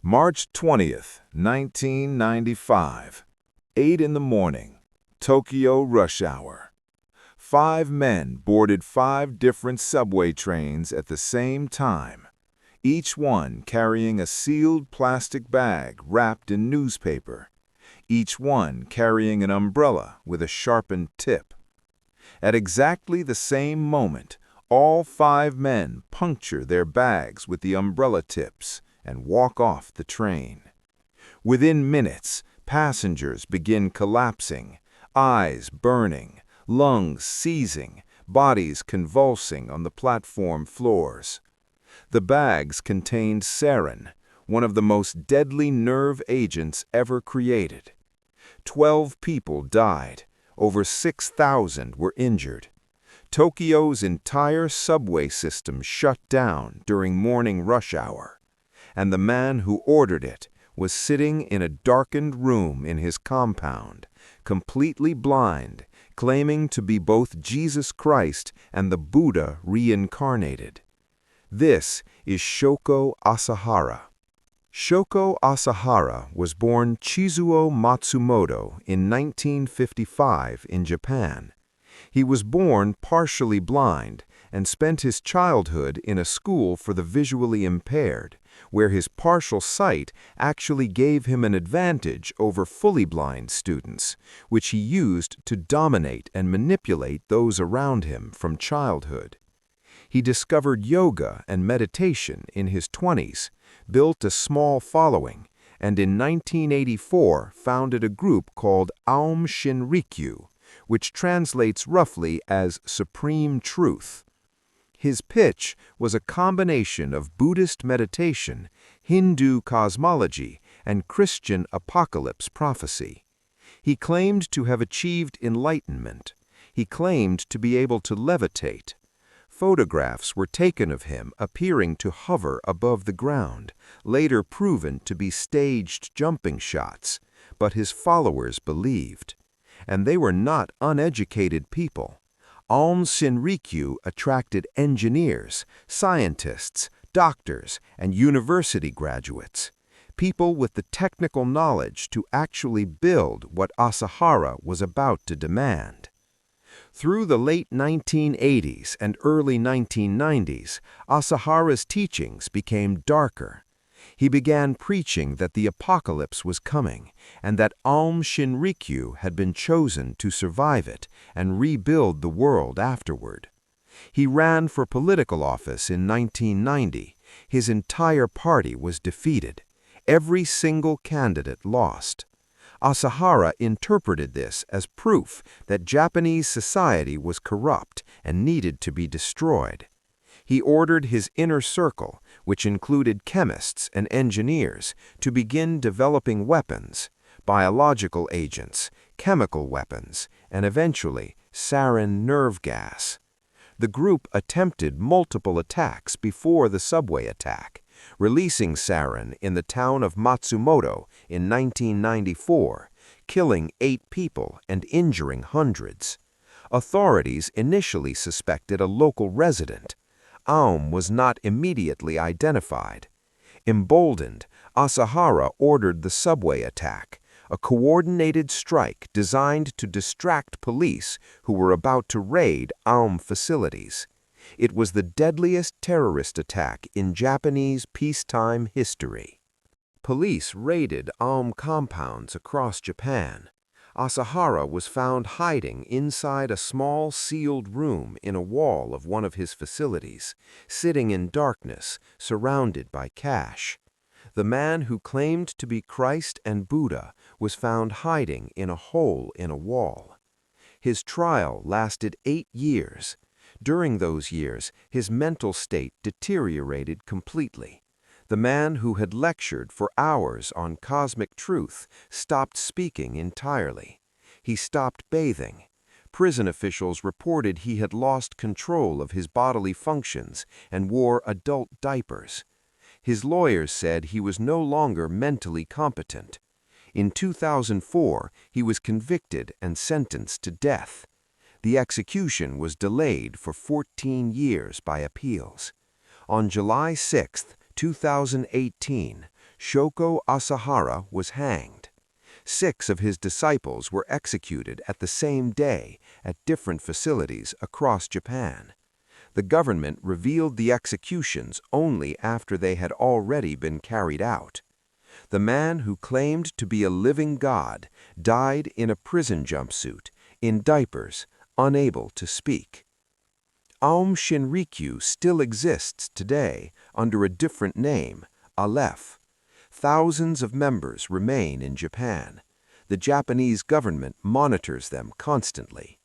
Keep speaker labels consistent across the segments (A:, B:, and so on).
A: March 20th, 1995. 8 in the morning. Tokyo rush hour. 5 men boarded 5 different subway trains at the same time, each one carrying a sealed plastic bag wrapped in newspaper, each one carrying an umbrella with a sharpened tip. At exactly the same moment, all 5 men puncture their bags with the umbrella tips and walk off the train. Within minutes, passengers begin collapsing, eyes burning, lungs seizing, bodies convulsing on the platform floors. The bags contained sarin, one of the most deadly nerve agents ever created. 12 people died, over 6,000 were injured. Tokyo's entire subway system shut down during morning rush hour, and the man who ordered it was sitting in a darkened room in his compound, completely blind, claiming to be both Jesus Christ and the Buddha reincarnated. This is Shoko Asahara. Shoko Asahara was born Chizuo Matsumoto in 1955 in Japan. He was born partially blind and spent his childhood in a school for the visually impaired, where his partial sight actually gave him an advantage over fully blind students, which he used to dominate and manipulate those around him from childhood. He discovered yoga and meditation in his 20s, built a small following, and in 1984 founded a group called Aum Shinrikyo, which translates roughly as Supreme Truth. His pitch was a combination of Buddhist meditation, Hindu cosmology, and Christian apocalypse prophecy. He claimed to have achieved enlightenment. He claimed to be able to levitate. Photographs were taken of him appearing to hover above the ground, later proven to be staged jumping shots, but his followers believed. And they were not uneducated people. Aum Shinrikyo attracted engineers, scientists, doctors, and university graduates, people with the technical knowledge to actually build what Asahara was about to demand. Through the late 1980s and early 1990s, Asahara's teachings became darker. He began preaching that the apocalypse was coming and that Aum Shinrikyo had been chosen to survive it and rebuild the world afterward. He ran for political office in 1990. His entire party was defeated. Every single candidate lost. Asahara interpreted this as proof that Japanese society was corrupt and needed to be destroyed. He ordered his inner circle, which included chemists and engineers, to begin developing weapons, biological agents, chemical weapons, and eventually sarin nerve gas. The group attempted multiple attacks before the subway attack, releasing sarin in the town of Matsumoto in 1994, killing 8 people and injuring hundreds. Authorities initially suspected a local resident. Aum was not immediately identified. Emboldened, Asahara ordered the subway attack, a coordinated strike designed to distract police who were about to raid Aum facilities. It was the deadliest terrorist attack in Japanese peacetime history. Police raided Aum compounds across Japan. Asahara was found hiding inside a small sealed room in a wall of one of his facilities, sitting in darkness, surrounded by cash. The man who claimed to be Christ and Buddha was found hiding in a hole in a wall. His trial lasted 8 years. During those years, his mental state deteriorated completely. The man who had lectured for hours on cosmic truth stopped speaking entirely. He stopped bathing. Prison officials reported he had lost control of his bodily functions and wore adult diapers. His lawyers said he was no longer mentally competent. In 2004, he was convicted and sentenced to death. The execution was delayed for 14 years by appeals. On July 6, 2018,
B: Shoko Asahara was hanged. 6 of his disciples were executed at the same day at different facilities across Japan. The government revealed the executions only after they had already been carried out. The man who claimed to be a living god died in a prison jumpsuit, in diapers, unable to speak. Aum Shinrikyo still exists today under a different name, Aleph. Thousands of members remain in Japan. The Japanese government monitors them constantly.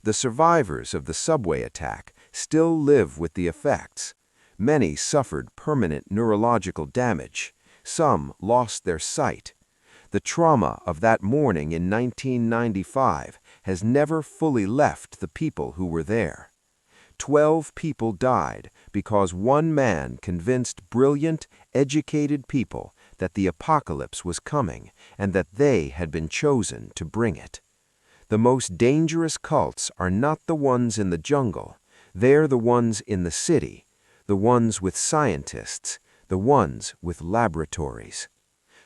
B: The survivors of the subway attack still live with the effects. Many suffered permanent neurological damage. Some lost their sight. The trauma of that morning in 1995 has never fully left the people who were there. 12 people died because one man convinced brilliant, educated people that the apocalypse was coming and that they had been chosen to bring it. The most dangerous cults are not the ones in the jungle. They're the ones in the city, the ones with scientists, the ones with laboratories.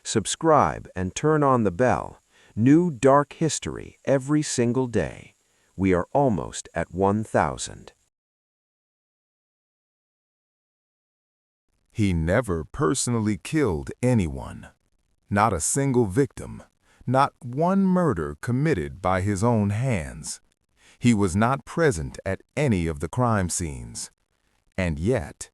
B: Subscribe and turn on the bell. New dark history every single day. We are almost at 1,000.
A: He never personally killed anyone. Not a single victim. Not one murder committed by his own hands. He was not present at any of the crime scenes. And yet,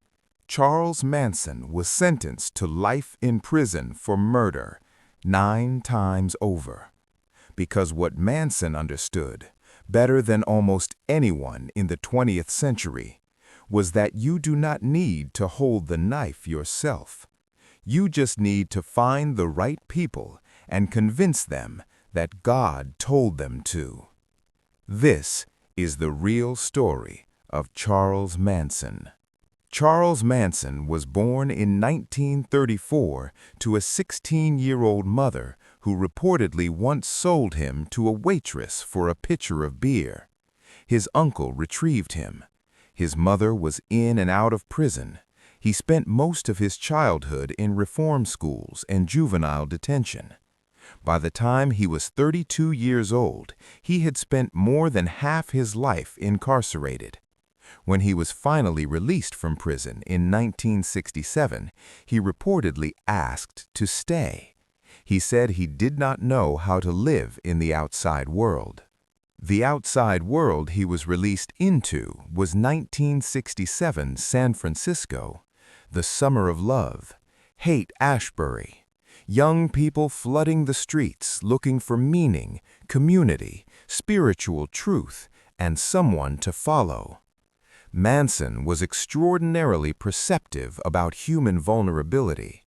A: Charles Manson was sentenced to life in prison for murder 9 times over. Because what Manson understood, better than almost anyone in the 20th century, was that you do not need to hold the knife yourself. You just need to find the right people and convince them that God told them to. This is the real story of Charles Manson. Charles Manson was born in 1934 to a 16-year-old mother who reportedly once sold him to a waitress for a pitcher of beer. His uncle retrieved him. His mother was in and out of prison. He spent most of his childhood in reform schools and juvenile detention. By the time he was 32 years old, he had spent more than half his life incarcerated. When he was finally released from prison in 1967, he reportedly asked to stay. He said he did not know how to live in the outside world. The outside world he was released into was 1967 San Francisco, the summer of love, Haight-Ashbury, young people flooding the streets looking for meaning, community, spiritual truth, and someone to follow. Manson was extraordinarily perceptive about human vulnerability.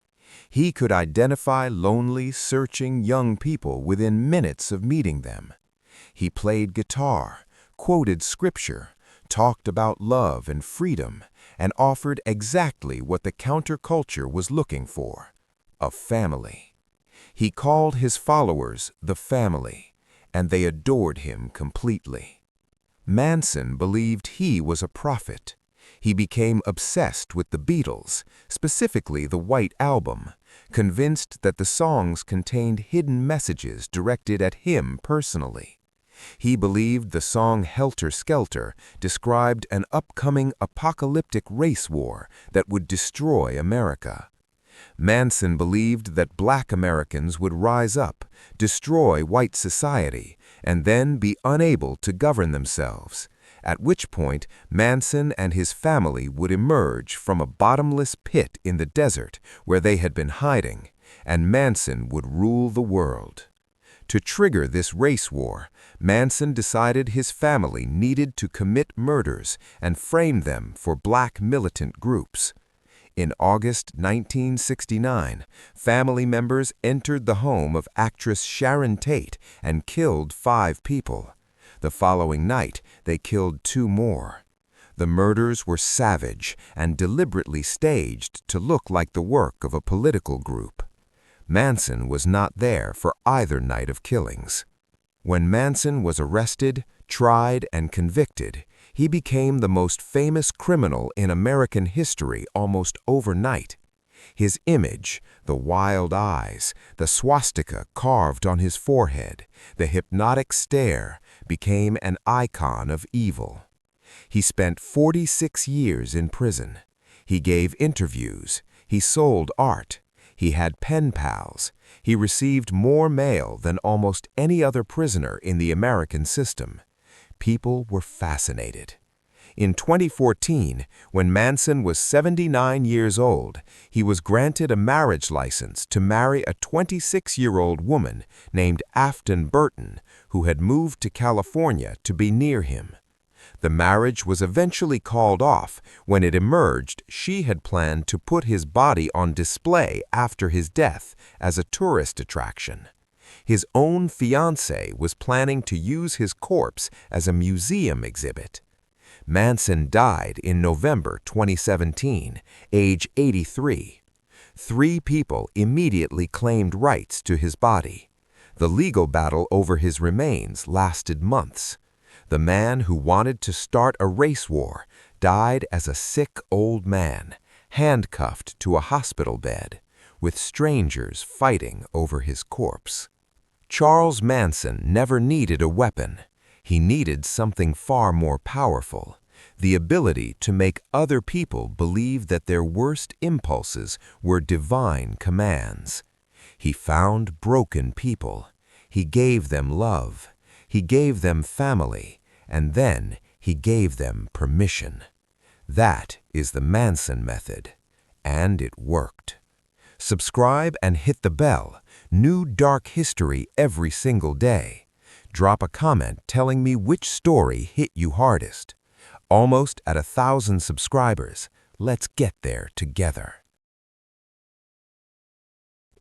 A: He could identify lonely, searching young people within minutes of meeting them. He played guitar, quoted scripture, talked about love and freedom, and offered exactly what the counterculture was looking for: a family. He called his followers the family, and they adored him completely. Manson believed he was a prophet. He became obsessed with the Beatles, specifically the White Album, convinced that the songs contained hidden messages directed at him personally. He believed the song Helter Skelter described an upcoming apocalyptic race war that would destroy America. Manson believed that Black Americans would rise up, destroy white society, and then be unable to govern themselves, at which point Manson and his family would emerge from a bottomless pit in the desert where they had been hiding, and Manson would rule the world. To trigger this race war, Manson decided his family needed to commit murders and frame them for Black militant groups. In August 1969, family members entered the home of actress Sharon Tate and killed 5 people. The following night, they killed 2 more. The murders were savage and deliberately staged to look like the work of a political group. Manson was not there for either night of killings. When Manson was arrested, tried, and convicted, he became the most famous criminal in American history almost overnight.
B: His image, the wild eyes, the swastika carved on his forehead, the hypnotic stare, became an icon of evil. He spent 46 years in prison. He gave interviews. He sold art. He had pen pals. He received more mail than almost any other prisoner in the American system. People were fascinated. In 2014, when Manson was 79 years old, he was granted a marriage license to marry a 26-year-old woman named Afton Burton, who had moved to California to be near him. The marriage was eventually called off when it emerged she had planned to put his body on display after his death as a tourist attraction. His own fiancée was planning to use his corpse as a museum exhibit. Manson died in November 2017, age 83. 3 people immediately claimed rights to his body. The legal battle over his remains lasted months. The man who wanted to start a race war died as a sick old man, handcuffed to a hospital bed, with strangers fighting over his corpse. Charles Manson never needed a weapon. He needed something far more powerful, the ability to make other people believe that their worst impulses were divine commands. He found broken people. He gave them love. He gave them family, and then he gave them permission. That is the Manson method, and it worked. Subscribe and hit the bell. New dark history every single day. Drop a comment telling me which story hit you hardest. Almost at 1,000 subscribers. Let's get there together.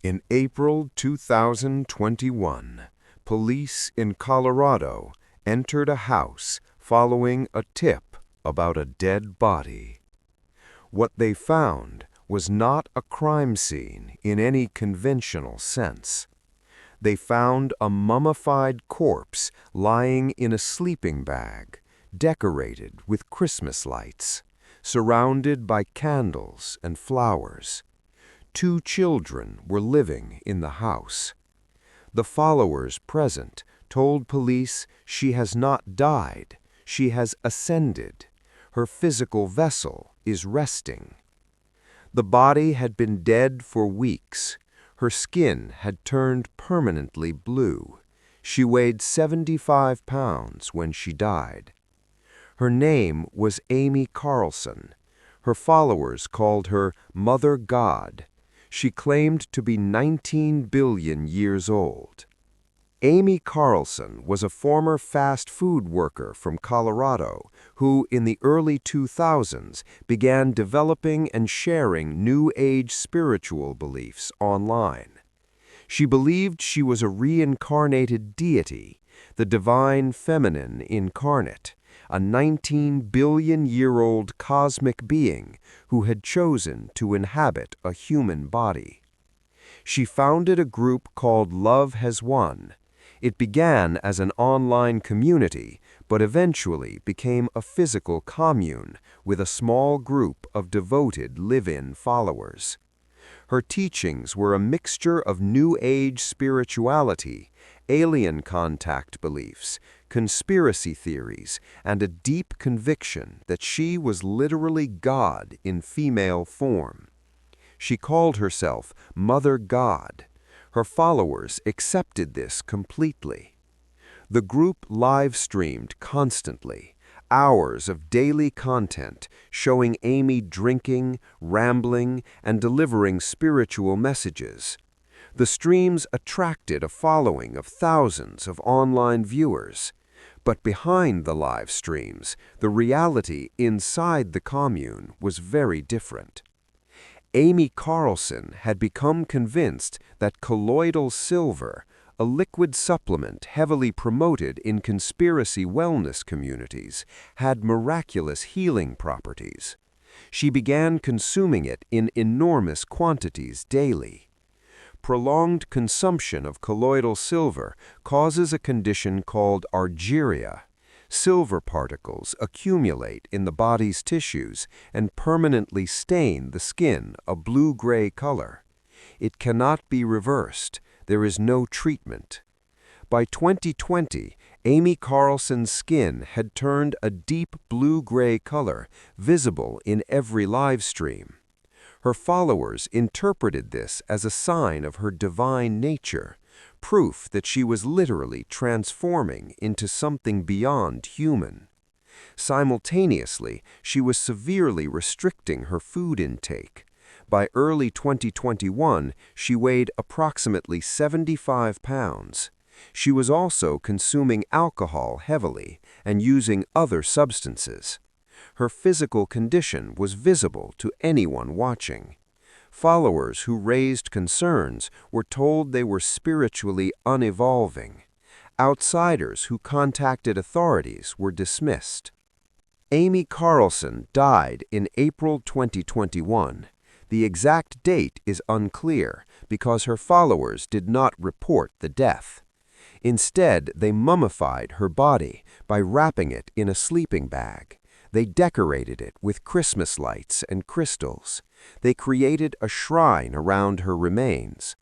B: In April 2021, police in Colorado entered a house following a tip about a dead body. What they found was not a crime scene in any conventional sense. They found a mummified corpse lying in a sleeping bag, decorated with Christmas lights, surrounded by candles and flowers. 2 children were living in the house. The followers present told police she has not died, she has ascended. Her physical vessel is resting. The body had been dead for weeks. Her skin had turned permanently blue. She weighed 75 pounds when she died. Her name was Amy Carlson. Her followers called her Mother God. She claimed to be 19 billion years old. Amy Carlson was a former fast food worker from Colorado who, in the early 2000s, began developing and sharing New Age spiritual beliefs online. She believed she was a reincarnated deity, the divine feminine incarnate, a 19 billion-year-old cosmic being who had chosen to inhabit a human body. She founded a group called Love Has Won. It began as an online community, but eventually became a physical commune with a small group of devoted live-in followers. Her teachings were a mixture of New Age spirituality, alien contact beliefs, conspiracy theories, and a deep conviction that she was literally God in female form. She called herself Mother God. Her followers accepted this completely. The group live-streamed constantly, hours of daily content showing Amy drinking, rambling, and delivering spiritual messages. The streams attracted a following of thousands of online viewers. But behind the live streams, the reality inside the commune was very different. Amy Carlson had become convinced that colloidal silver, a liquid supplement heavily promoted in conspiracy wellness communities, had miraculous healing properties. She began consuming it in enormous quantities daily. Prolonged consumption of colloidal silver causes a condition called argyria. Silver particles accumulate in the body's tissues and permanently stain the skin a blue-gray color. It cannot be reversed. There is no treatment. By 2020, Amy Carlson's skin had turned a deep blue-gray color, visible in every live stream. Her followers interpreted this as a sign of her divine nature, proof that she was literally transforming into something beyond human. Simultaneously, she was severely restricting her food intake. By early 2021, she weighed approximately 75 pounds. She was also consuming alcohol heavily and using other substances. Her physical condition was visible to anyone watching. Followers who raised concerns were told they were spiritually unevolving. Outsiders who contacted authorities were dismissed. Amy Carlson died in April 2021. The exact date is unclear because her followers did not report the death. Instead, they mummified her body by wrapping it in a sleeping bag. They decorated it with Christmas lights and crystals. They created a shrine around her remains.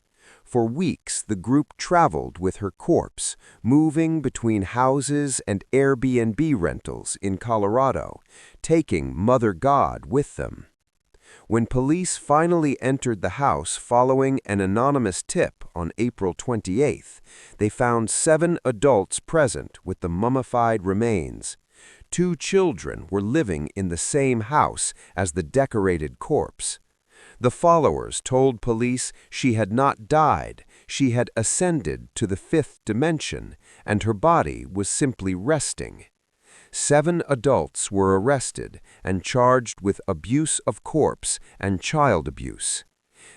B: For weeks, the group traveled with her corpse, moving between houses and Airbnb rentals in Colorado, taking Mother God with them. When police finally entered the house following an anonymous tip on April 28th, they found 7 adults present with the mummified remains. 2 children were living in the same house as the decorated corpse. The followers told police she had not died, she had ascended to the 5th dimension, and her body was simply resting. 7 adults were arrested and charged with abuse of corpse and child abuse.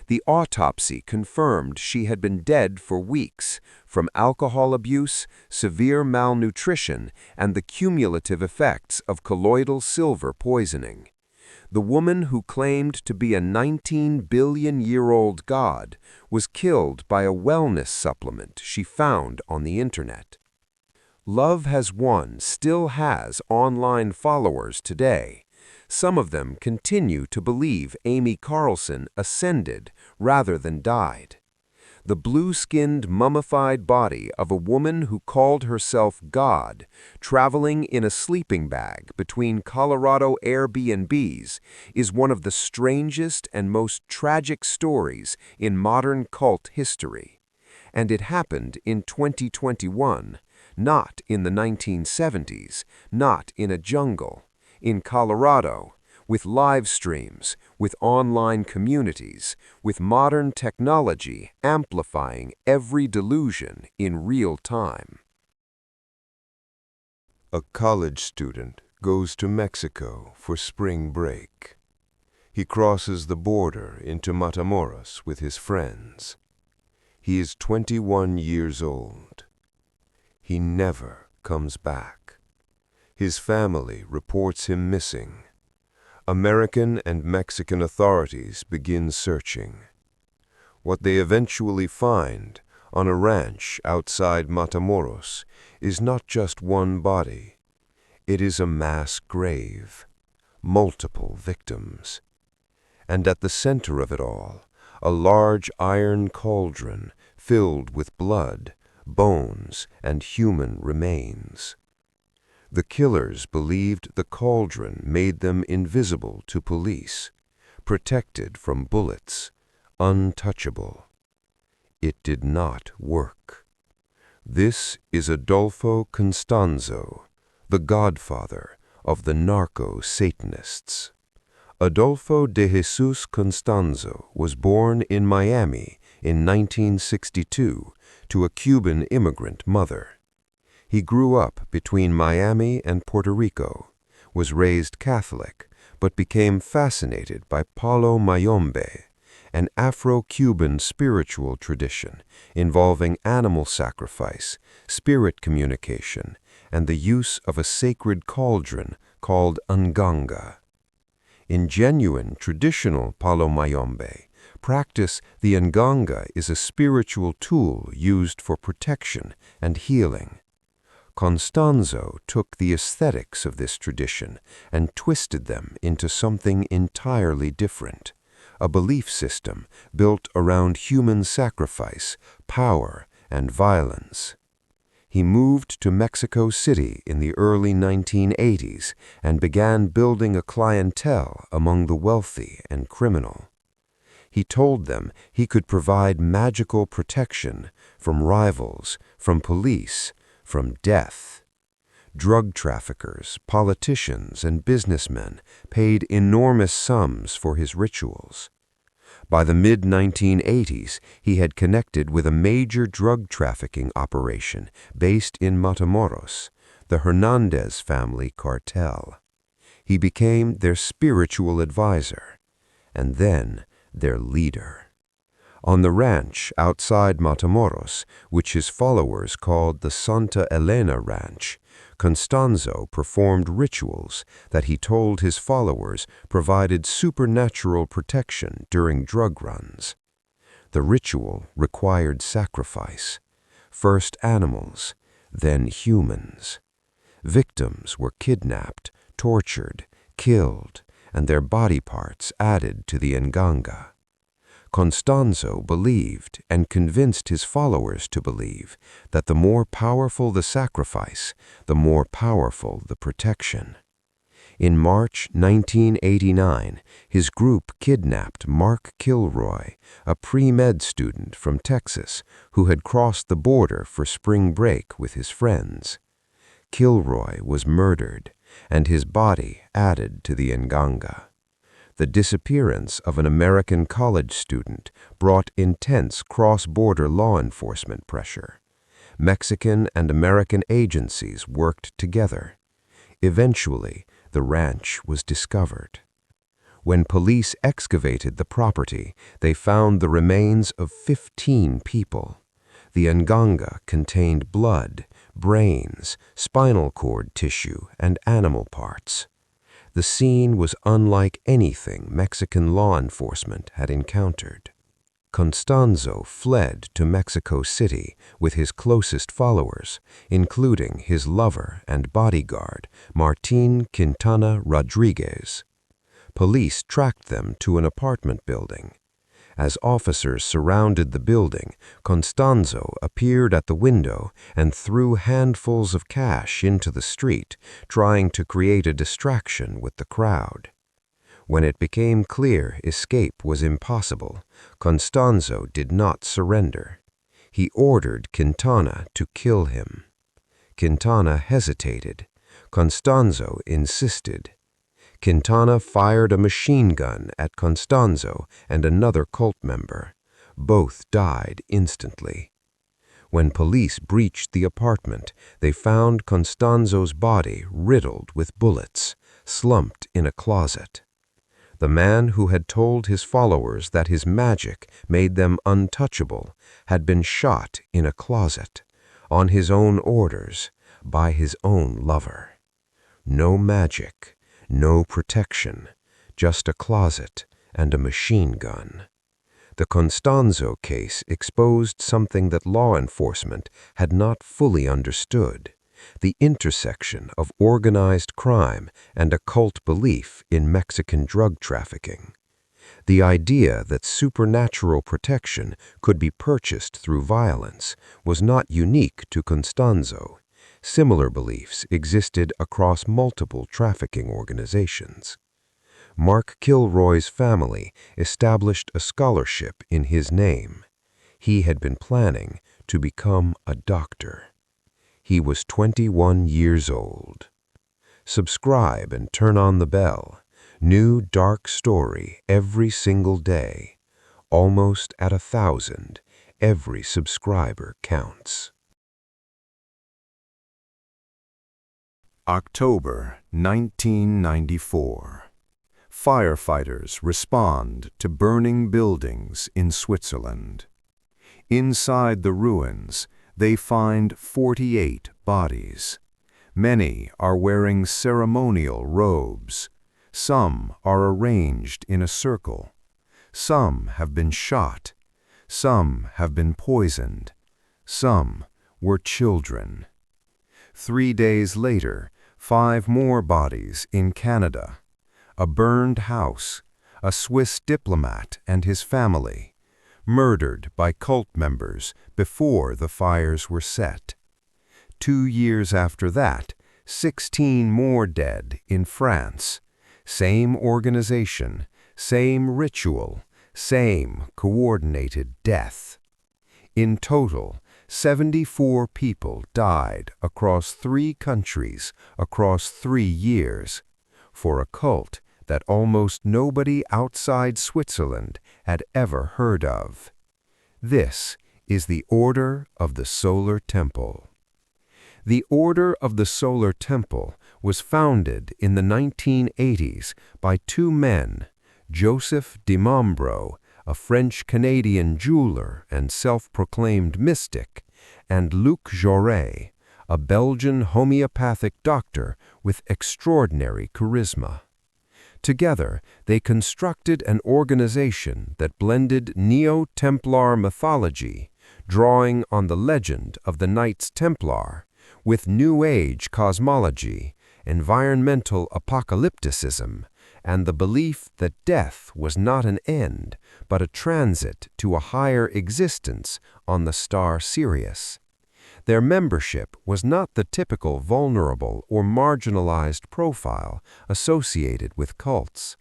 B: The autopsy confirmed she had been dead for weeks from alcohol abuse, severe malnutrition, and the cumulative effects of colloidal silver poisoning. The woman who claimed to be a 19-billion-year-old god was killed by a wellness supplement she found on the internet. Love Has Won still has online followers today. Some of them continue to believe Amy Carlson ascended rather than died. The blue-skinned, mummified body of a woman who called herself God, traveling in a sleeping bag between Colorado Airbnbs, is one of the strangest and most tragic stories in modern cult history. And it happened in 2021. Not in the 1970s, not in a jungle, in Colorado, with live streams, with online communities, with modern technology amplifying every delusion in real time.
A: A college student goes to Mexico for spring break. He crosses the border into Matamoros with his friends. He is 21 years old. He never comes back. His family reports him missing. American and Mexican authorities begin searching. What they eventually find on a ranch outside Matamoros is not just one body. It is a mass grave, multiple victims. And at the center of it all, a large iron cauldron filled with blood, bones, and human remains. The killers believed the cauldron made them invisible to police, protected from bullets, untouchable. It did not work. This is Adolfo Constanzo, the godfather of the Narco Satanists. Adolfo de Jesus Constanzo was born in Miami in 1962 to a Cuban immigrant mother. He grew up between Miami and Puerto Rico, was raised Catholic, but became fascinated by Palo Mayombe, an Afro-Cuban spiritual tradition involving animal sacrifice, spirit communication, and the use of a sacred cauldron called nganga. In genuine traditional Palo Mayombe practice, the nganga is a spiritual tool used for protection and healing.
B: Constanzo took the aesthetics of this tradition and twisted them into something entirely different, a belief system built around human sacrifice, power, and violence. He moved to Mexico City in the early 1980s and began building a clientele among the wealthy and criminal. He told them he could provide magical protection from rivals, from police, from death. Drug traffickers, politicians, and businessmen paid enormous sums for his rituals. By the mid-1980s, he had connected with a major drug trafficking operation based in Matamoros, the Hernandez family cartel. He became their spiritual advisor, and then their leader. On the ranch outside Matamoros, which his followers called the Santa Elena Ranch, Constanzo performed rituals that he told his followers provided supernatural protection during drug runs. The ritual required sacrifice, first animals, then humans. Victims were kidnapped, tortured, killed, and their body parts added to the nganga. Constanzo believed, and convinced his followers to believe, that the more powerful the sacrifice, the more powerful the protection. In March 1989, his group kidnapped Mark Kilroy, a pre-med student from Texas who had crossed the border for spring break with his friends. Kilroy was murdered, and his body added to the nganga. The disappearance of an American college student brought intense cross-border law enforcement pressure. Mexican and American agencies worked together. Eventually, the ranch was discovered. When police excavated the property, they found the remains of 15 people. The nganga contained blood, brains, spinal cord tissue, and animal parts. The scene was unlike anything Mexican law enforcement had encountered. Constanzo fled to Mexico City with his closest followers, including his lover and bodyguard, Martin Quintana Rodriguez. Police tracked them to an apartment building. As officers surrounded the building, Constanzo appeared at the window and threw handfuls of cash into the street, trying to create a distraction with the crowd. When it became clear escape was impossible, Constanzo did not surrender. He ordered Quintana to kill him. Quintana hesitated. Constanzo insisted. Quintana fired a machine gun at Constanzo and another cult member. Both died instantly. When police breached the apartment, they found Constanzo's body riddled with bullets, slumped in a closet. The man who had told his followers that his magic made them untouchable had been shot in a closet, on his own orders, by his own lover. No magic. No protection, just a closet and a machine gun. The Constanzo case exposed something that law enforcement had not fully understood, the intersection of organized crime and occult belief in Mexican drug trafficking. The idea that supernatural protection could be purchased through violence was not unique to Constanzo. Similar beliefs existed across multiple trafficking organizations. Mark Kilroy's family established a scholarship in his name. He had been planning to become a doctor. He was 21 years old. Subscribe and turn on the bell. New dark story every single day. Almost at 1,000. Every subscriber counts.
A: October 1994. Firefighters respond to burning buildings in Switzerland. Inside the ruins, they find 48 bodies. Many are wearing ceremonial robes. Some are arranged in a circle. Some have been shot. Some have been poisoned. Some were children.
B: 3 days later, 5 more bodies in Canada. A burned house, a Swiss diplomat and his family, murdered by cult members before the fires were set. 2 years after that, 16 more dead in France. Same organization, same ritual, same coordinated death. In total, 74 people died across 3 countries across 3 years for a cult that almost nobody outside Switzerland had ever heard of. This is the Order of the Solar Temple. The Order of the Solar Temple was founded in the 1980s by 2 men, Joseph de Mombro, a French-Canadian jeweler and self-proclaimed mystic, and Luc Jouret, a Belgian homeopathic doctor with extraordinary charisma. Together, they constructed an organization that blended Neo-Templar mythology, drawing on the legend of the Knights Templar, with New Age cosmology, environmental apocalypticism, and the belief that death was not an end, but a transit to a higher existence on the star Sirius. Their membership was not the typical vulnerable or marginalized profile associated with cults.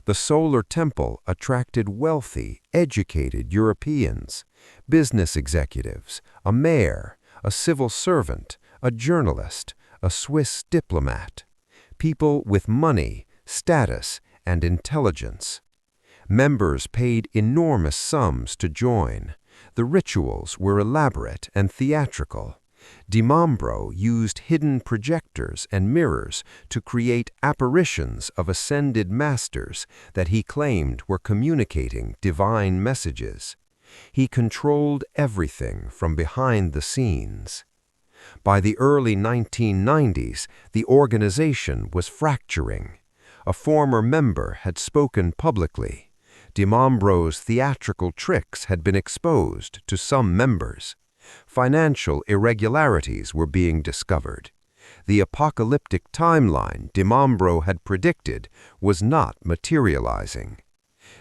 B: The Solar Temple attracted wealthy, educated Europeans, business executives, a mayor, a civil servant, a journalist, a Swiss diplomat, people with money, status, and intelligence. Members paid enormous sums to join. The rituals were elaborate and theatrical. De Mombro used hidden projectors and mirrors to create apparitions of ascended masters that he claimed were communicating divine messages. He controlled everything from behind the scenes. By the early 1990s, the organization was fracturing. A former member had spoken publicly. De Mombro's theatrical tricks had been exposed to some members. Financial irregularities were being discovered. The apocalyptic timeline de Mombro had predicted was not materializing.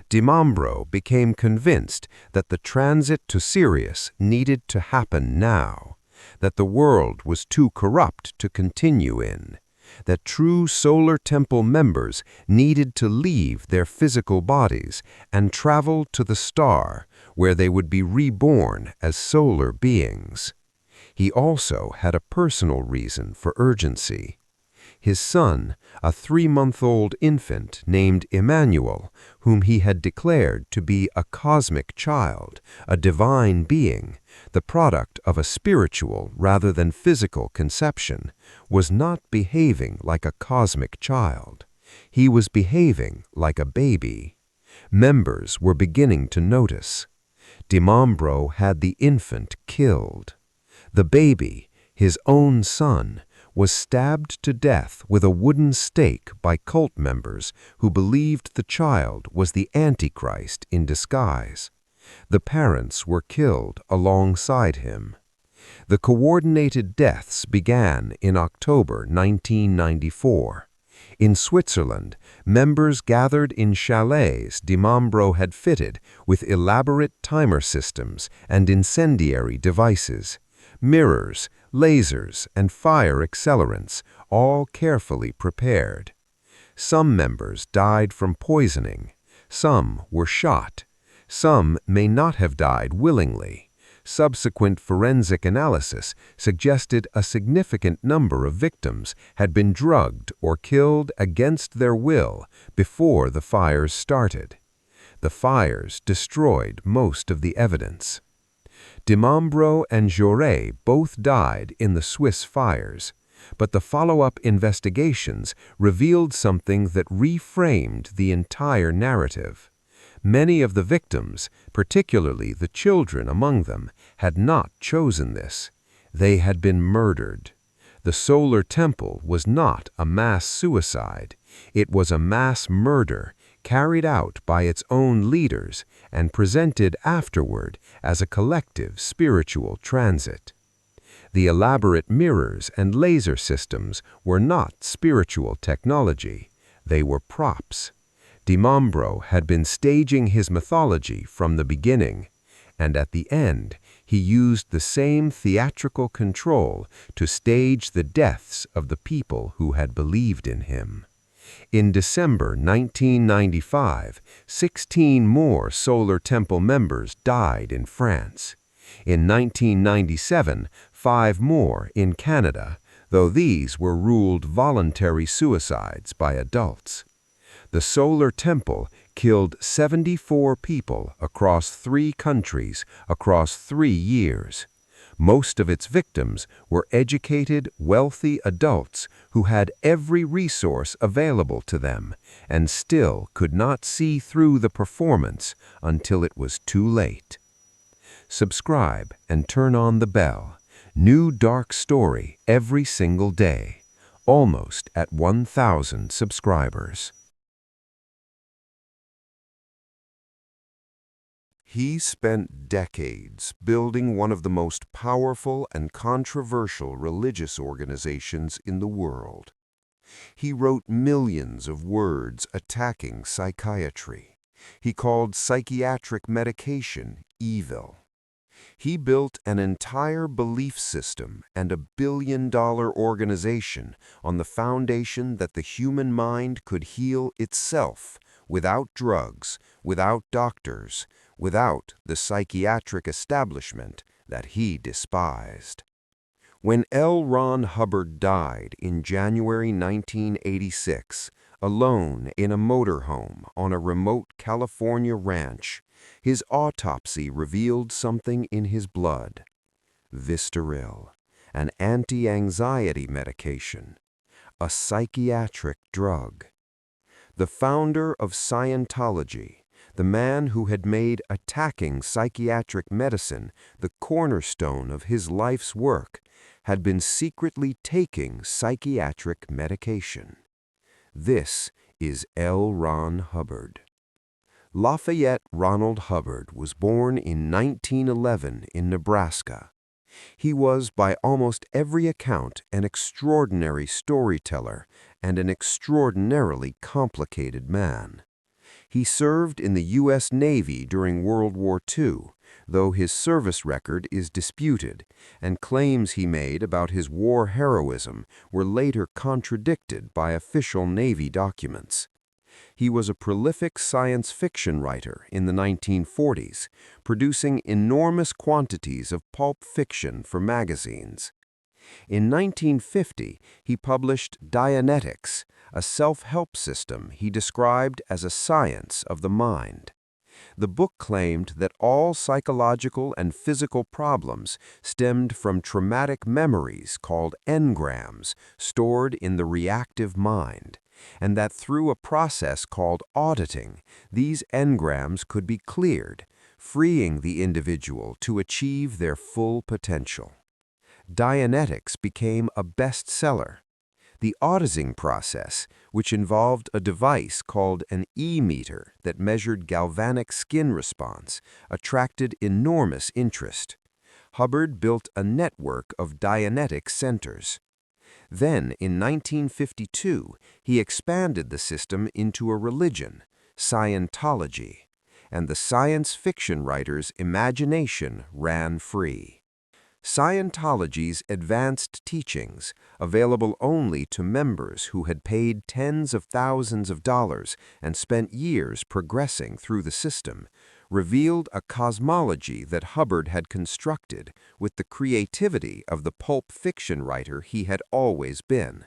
B: De Mombro became convinced that the transit to Sirius needed to happen now, that the world was too corrupt to continue in, that true Solar Temple members needed to leave their physical bodies and travel to the star where they would be reborn as solar beings. He also had a personal reason for urgency. His son, a 3-month-old infant named Emmanuel, whom he had declared to be a cosmic child, a divine being, the product of a spiritual rather than physical conception, was not behaving like a cosmic child. He was behaving like a baby. Members were beginning to notice. De Mombro had the infant killed. The baby, his own son, was stabbed to death with a wooden stake by cult members who believed the child was the Antichrist in disguise. The parents were killed alongside him. The coordinated deaths began in October 1994. In Switzerland, members gathered in chalets de Mombro had fitted with elaborate timer systems and incendiary devices, mirrors, lasers, and fire accelerants, all carefully prepared. Some members died from poisoning. Some were shot. Some may not have died willingly. Subsequent forensic analysis suggested a significant number of victims had been drugged or killed against their will before the fires started. The fires destroyed most of the evidence. De Mombro and Jouret both died in the Swiss fires, but the follow-up investigations revealed something that reframed the entire narrative. Many of the victims, particularly the children among them, had not chosen this. They had been murdered. The Solar Temple was not a mass suicide. It was a mass murder carried out by its own leaders and presented afterward as a collective spiritual transit. The elaborate mirrors and laser systems were not spiritual technology, they were props. Dimambro had been staging his mythology from the beginning, and at the end, he used the same theatrical control to stage the deaths of the people who had believed in him. In December 1995, 16 more Solar Temple members died in France. In 1997, 5 more in Canada, though these were ruled voluntary suicides by adults. The Solar Temple killed 74 people across 3 countries across 3 years. Most of its victims were educated, wealthy adults who had every resource available to them and still could not see through the performance until it was too late. Subscribe and turn on the bell. New dark story every single day. Almost at 1,000 subscribers. He spent decades building one of the most powerful and controversial religious organizations in the world. He wrote millions of words attacking psychiatry. He called psychiatric medication evil. He built an entire belief system and a billion-dollar organization on the foundation that the human mind could heal itself without drugs, without doctors, without the psychiatric establishment that he despised. When L. Ron Hubbard died in January 1986, alone in a motorhome on a remote California ranch, his autopsy revealed something in his blood. Vistaril, an anti-anxiety medication, a psychiatric drug. The founder of Scientology, the man who had made attacking psychiatric medicine the cornerstone of his life's work, had been secretly taking psychiatric medication. This is L. Ron Hubbard. Lafayette Ronald Hubbard was born in 1911 in Nebraska. He was, by almost every account, an extraordinary storyteller and an extraordinarily complicated man. He served in the U.S. Navy during World War II, though his service record is disputed, and claims he made about his war heroism were later contradicted by official Navy documents. He was a prolific science fiction writer in the 1940s, producing enormous quantities of pulp fiction for magazines. In 1950, he published Dianetics, a self-help system he described as a science of the mind. The book claimed that all psychological and physical problems stemmed from traumatic memories called engrams stored in the reactive mind, and that through a process called auditing, these engrams could be cleared, freeing the individual to achieve their full potential. Dianetics became a bestseller. The auditing process, which involved a device called an E-meter that measured galvanic skin response, attracted enormous interest. Hubbard built a network of Dianetic centers. Then, in 1952, he expanded the system into a religion, Scientology, and the science fiction writer's imagination ran free. Scientology's advanced teachings, available only to members who had paid tens of thousands of dollars and spent years progressing through the system, revealed a cosmology that Hubbard had constructed with the creativity of the pulp fiction writer he had always been.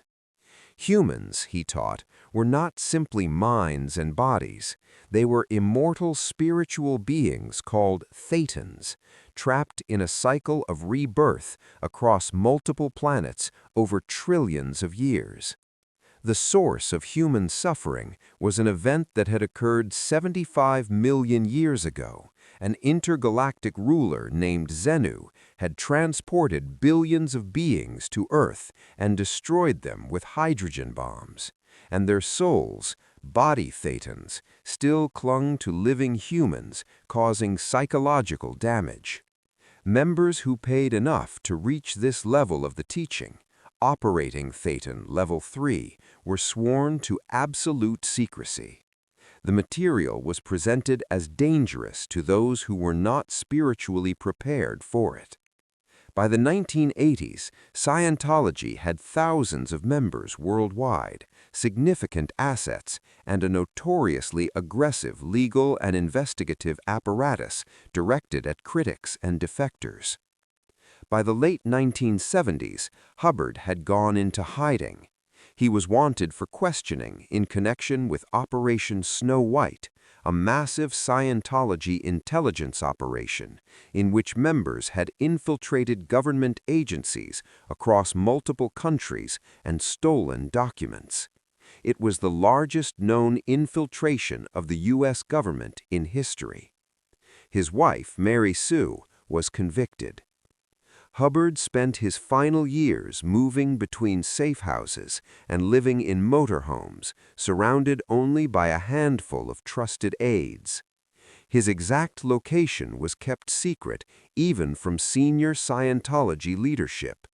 B: Humans, he taught, were not simply minds and bodies. They were immortal spiritual beings called thetans, trapped in a cycle of rebirth across multiple planets over trillions of years. The source of human suffering was an event that had occurred 75 million years ago. An intergalactic ruler named Xenu had transported billions of beings to Earth and destroyed them with hydrogen bombs, and their souls, body thetans, still clung to living humans, causing psychological damage. Members who paid enough to reach this level of the teaching, operating Thetan Level 3, were sworn to absolute secrecy. The material was presented as dangerous to those who were not spiritually prepared for it. By the 1980s, Scientology had thousands of members worldwide, significant assets, and a notoriously aggressive legal and investigative apparatus directed at critics and defectors. By the late 1970s, Hubbard had gone into hiding. He was wanted for questioning in connection with Operation Snow White, a massive Scientology intelligence operation in which members had infiltrated government agencies across multiple countries and stolen documents. It was the largest known infiltration of the U.S. government in history. His wife, Mary Sue, was convicted. Hubbard spent his final years moving between safe houses and living in motorhomes, surrounded only by a handful of trusted aides. His exact location was kept secret even from senior Scientology leadership.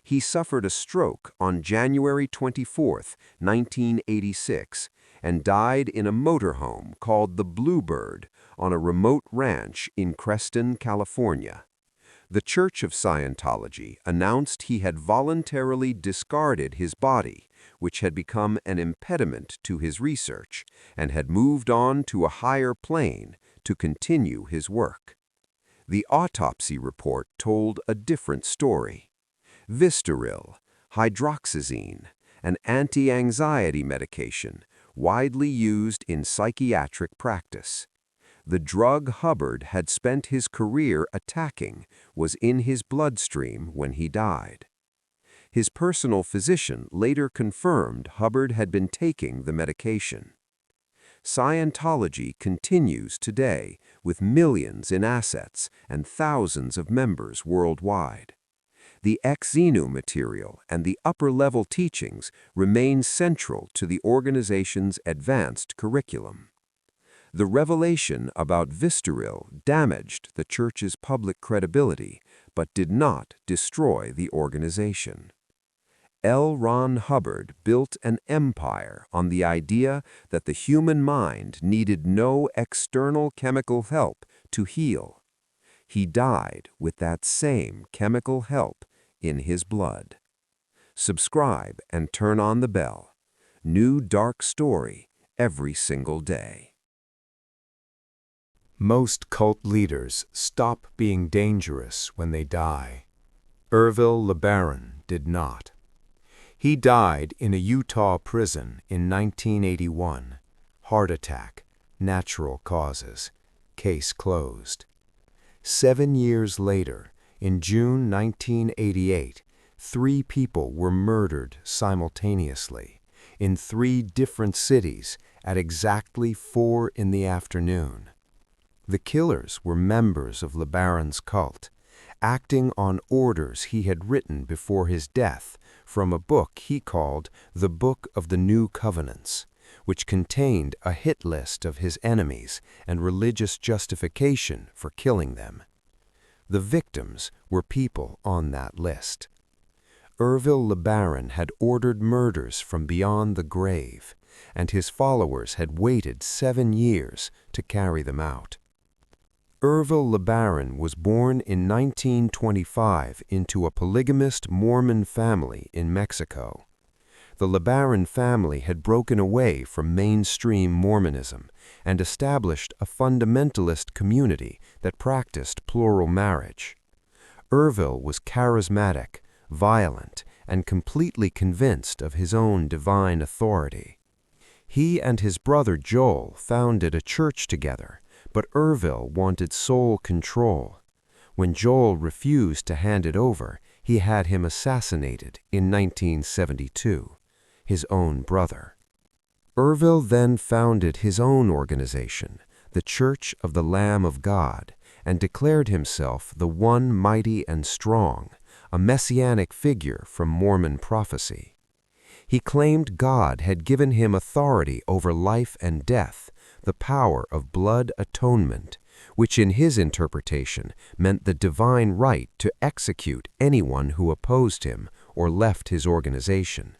B: He suffered a stroke on January 24, 1986, and died in a motorhome called the Bluebird on a remote ranch in Creston, California. The Church of Scientology announced he had voluntarily discarded his body, which had become an impediment to his research, and had moved on to a higher plane to continue his work. The autopsy report told a different story. Vistaril, hydroxyzine, an anti-anxiety medication widely used in psychiatric practice. The drug Hubbard had spent his career attacking was in his bloodstream when he died. His personal physician later confirmed Hubbard had been taking the medication. Scientology continues today with millions in assets and thousands of members worldwide. The ex-Xenu material and the upper-level teachings remain central to the organization's advanced curriculum. The revelation about Vistaril damaged the Church's public credibility, but did not destroy the organization. L. Ron Hubbard built an empire on the idea that the human mind needed no external chemical help to heal. He died with that same chemical help in his blood. Subscribe and turn on the bell. New dark story every single day.
A: Most cult leaders stop being dangerous when they die. Ervil LeBaron did not. He died in a Utah prison in 1981. Heart attack, natural causes, case closed. 7 years later, in June 1988, 3 people were murdered simultaneously in 3 different cities at exactly 4 in the afternoon. The killers were members of LeBaron's cult, acting on orders he had written before his death from a book he called The Book of the New Covenants, which contained a hit list of his enemies and religious justification for killing them. The victims were people on that list. Ervil LeBaron had ordered murders from beyond the grave, and his followers had waited 7 years to carry them out. Ervil LeBaron was born in 1925 into a polygamist Mormon family in Mexico. The LeBaron family had broken away from mainstream Mormonism and established a fundamentalist community that practiced plural marriage. Ervil was charismatic, violent, and completely convinced of his own divine authority. He and his brother Joel founded a church together, but Ervil wanted sole control. When Joel refused to hand it over, he had him assassinated in 1972, his own brother. Ervil then founded his own organization, the Church of the Lamb of God, and declared himself the one mighty and strong, a messianic figure from Mormon prophecy. He claimed God had given him authority over life and death, the power of blood atonement,
B: which in his interpretation meant the divine right to execute anyone who opposed him or left his organization.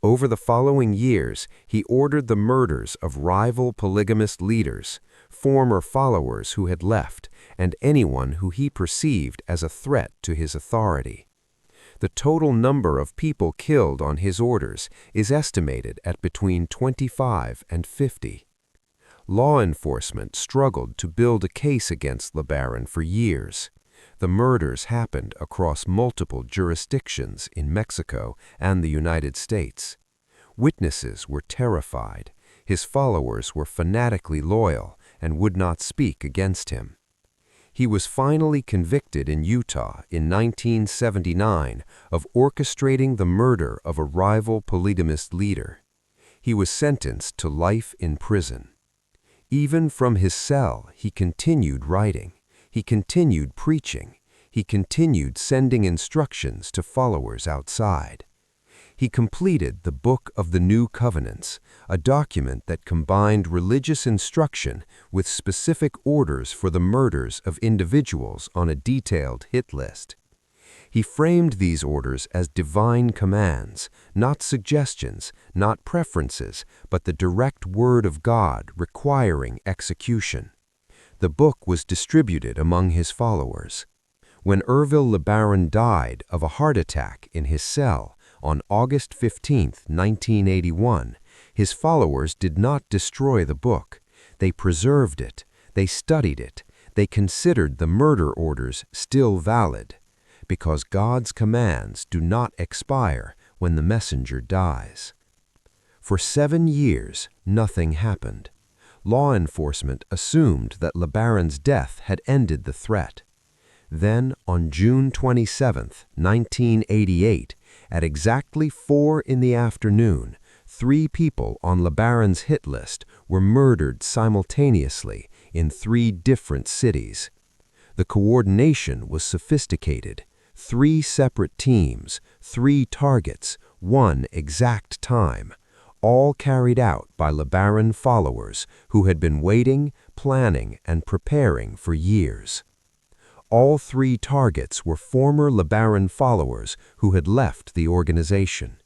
B: Over the following years, he ordered the murders of rival polygamist leaders, former followers who had left, and anyone who he perceived as a threat to his authority. The total number of people killed on his orders is estimated at between 25 and 50. Law enforcement struggled to build a case against LeBaron for years. The murders happened across multiple jurisdictions in Mexico and the United States. Witnesses were terrified. His followers were fanatically loyal and would not speak against him. He was finally convicted in Utah in 1979 of orchestrating the murder of a rival polygamist leader. He was sentenced to life in prison. Even from his cell, he continued writing. He continued preaching. He continued sending instructions to followers outside. He completed the Book of the New Covenants, a document that combined religious instruction with specific orders for the murders of individuals on a detailed hit list. He framed these orders as divine commands, not suggestions, not preferences, but the direct word of God requiring execution. The book was distributed among his followers. When Ervil LeBaron died of a heart attack in his cell on August 15, 1981, his followers did not destroy the book. They preserved it. They studied it. They considered the murder orders still valid, because God's commands do not expire when the messenger dies. For 7 years, nothing happened. Law enforcement assumed that LeBaron's death had ended the threat. Then, on June 27, 1988, at exactly 4 in the afternoon, 3 people on LeBaron's hit list were murdered simultaneously in 3 different cities. The coordination was sophisticated. 3 separate teams, 3 targets, 1 exact time, all carried out by LeBaron followers who had been waiting, planning, and preparing for years. All 3 targets were former LeBaron followers who had left the organization.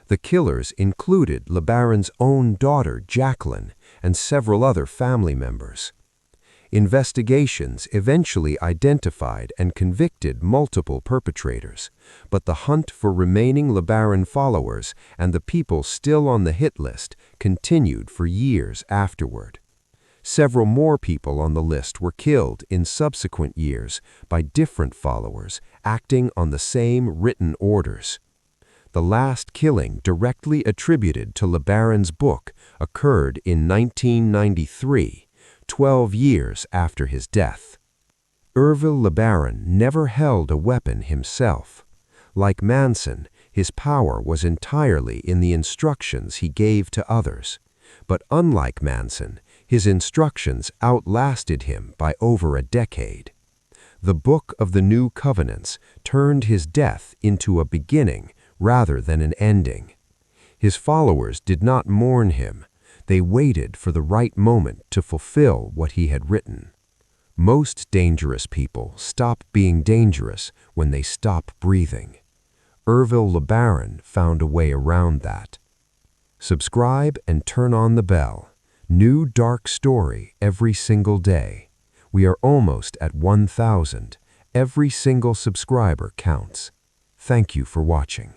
B: The killers included LeBaron's own daughter, Jacqueline, and several other family members. Investigations eventually identified and convicted multiple perpetrators, but the hunt for remaining LeBaron followers and the people still on the hit list continued for years afterward. Several more people on the list were killed in subsequent years by different followers acting on the same written orders. The last killing directly attributed to LeBaron's book occurred in 1993, 12 years after his death. Ervil LeBaron never held a weapon himself. Like Manson, his power was entirely in the instructions he gave to others. But unlike Manson, his instructions outlasted him by over a decade. The Book of the New Covenants turned his death into a beginning rather than an ending. His followers did not mourn him. They waited for the right moment to fulfill what he had written. Most dangerous people stop being dangerous when they stop breathing. Ervil LeBaron found a way around that. Subscribe and turn on the bell. New dark story every single day. We are almost at 1,000. Every single subscriber counts. Thank you for watching.